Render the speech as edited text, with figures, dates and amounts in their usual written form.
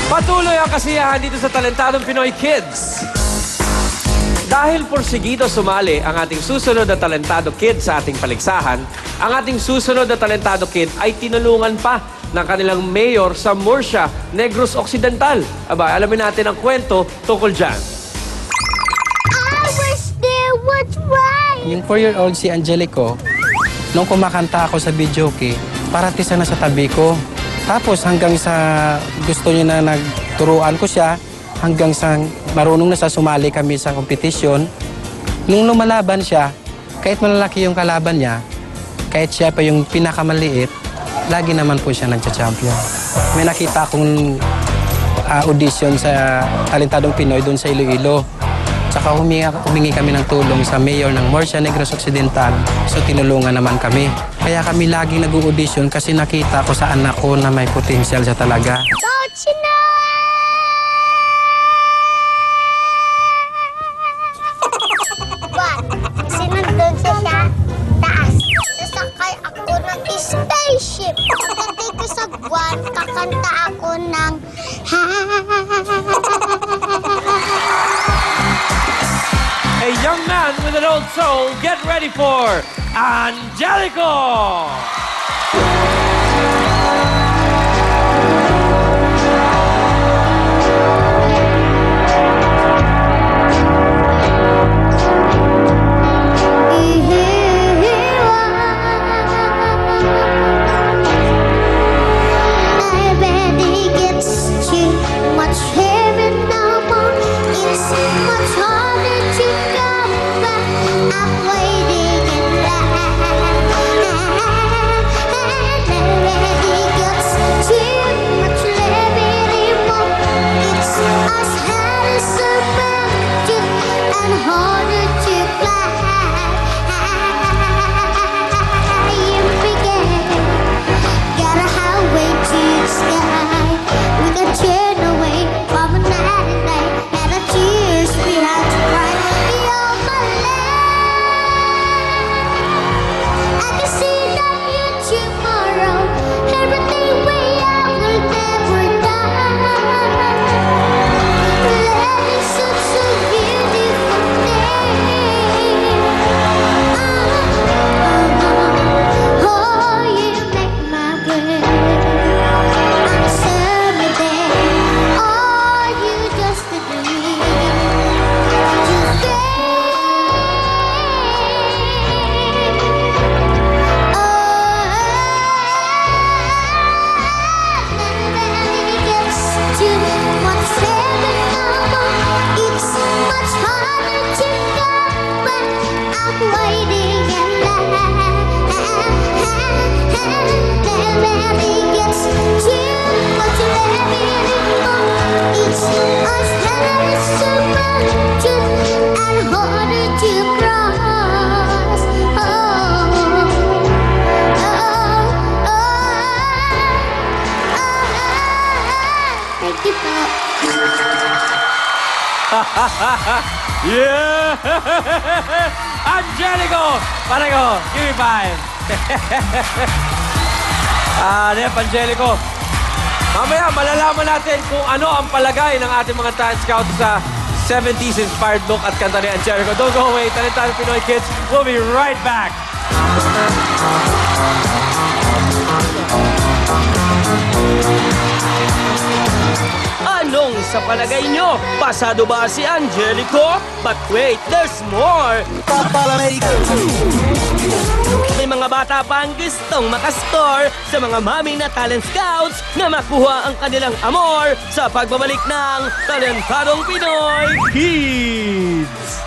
Patuloy ang kasiyahan dito sa Talentadong Pinoy Kids. Dahil porsigido sumali ang ating susunod na talentado kid sa ating paligsahan, ang ating susunod na talentado kid ay tinulungan pa ng kanilang mayor sa Murcia, Negros Occidental. Aba, alamin natin ang kwento tungkol dyan. I was there, what's right? Yung 4-year-old si Angelico, nung kumakanta ako sa videoke, paratisan na sa tabi ko. Tapos hanggang sa gusto niya na nagturuan ko siya, hanggang sa marunong na sa sumali kami sa kompetisyon. Nung lumalaban siya, kahit malalaki yung kalaban niya, kahit siya pa yung pinakamaliit, lagi naman po siya nagcha-champion. May nakita akong audition sa Talentadong Pinoy doon sa Iloilo. Tsaka humingi kami ng tulong sa mayor ng Murcia, Negros Occidental. So tinulungan naman kami. Kaya kami laging nag-audition kasi nakita ko sa anak ko na may potential siya talaga. Don't you know? But, sinundun siya sa taas. Sasakay ako ng spaceship. Pagdating ko sa buwan, kakanta ako ng A young man with an old soul, get ready for Angelico! Yeah! Angelico! Pareho, give me 5. Nep, Angelico. Mamaya, malalaman natin kung ano ang palagay ng ating mga talent scout sa 70s inspired look at kanta ni Angelico. Don't go away, Talentadong Pinoy Kids. We'll be right back. Anong sa palagay nyo? Pasado ba si Angelico? But wait, there's more! May mga bata pa ang gustong makascore sa mga mami na talent scouts na makuha ang kanilang amor sa pagbabalik ng Talentadong Pinoy Kids!